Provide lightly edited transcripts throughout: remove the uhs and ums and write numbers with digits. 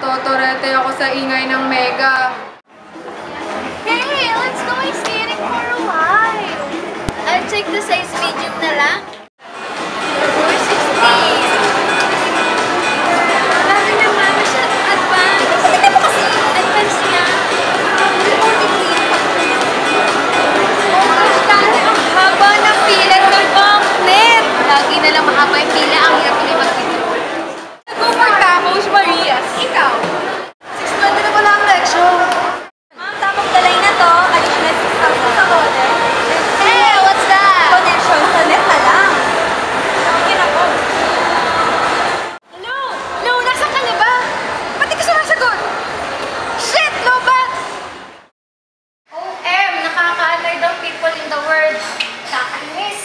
Natotorete ako sa ingay ng Mega. Hey, let's go ice skating for a while. I'll check the size medium na lang. 460. Grabe naman, masyadong advance. Hindi mo kasi advance niya. Oh gosh, dahil ang haba ng pila ng Bangnet. Lagi na lang mahaba yung pila, ang hirap na mag-withdraw. Go for tacos, Marias. Ikaw? 620 na pala ang leksyon. Ma'am, tamang dalay na to. Additional 6,000 sa order. Hey, what's that? Connection sa net na lang. Okay na po. Hello? Hello, nasa ka na ba? Ba't di ka sumasagot? Shit, lobat! OM, nakaka-annoy the people in the world. Nakakainis.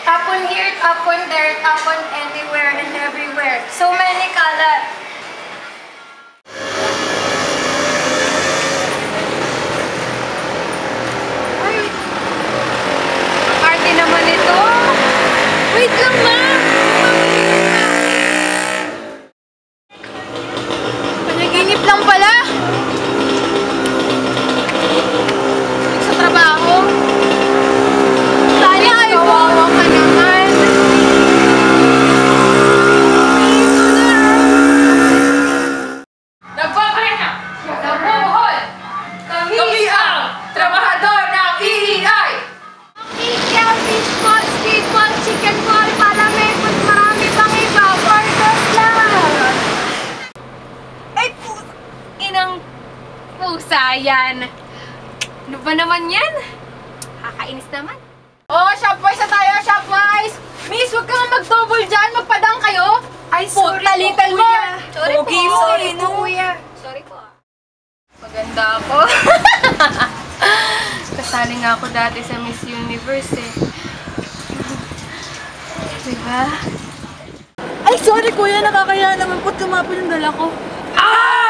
Tap on here, tap on there, tap on anywhere and everywhere. So many kalat. Ay, arte naman ito. Wait lang, ma'am. Panaginip lang pala. Sa trabaho. Sana ay kawawa ka naman. Nagbabahinga! Nabubuhol! Kami ang trabahador ng EEI! Ikea, fish ball, street ball, chicken ball, palamig, at marami pang iba. Burgers lang. Ay, inang pusa yan. Ano ba naman yan? Kakainis naman. Oh, Shopwise na tayo, Shopwise! Miss, huwag kang mag-double dyan! Magpadang kayo! Ay, sorry Puta, po, little kuya. mo! Sorry po. Sorry po, kuya. Sorry po. Maganda ako. Kasali nga ako dati sa Miss Universe eh. Diba? Ay, sorry kuya, nakakaya naman po tumapon yung dala ko. Ah!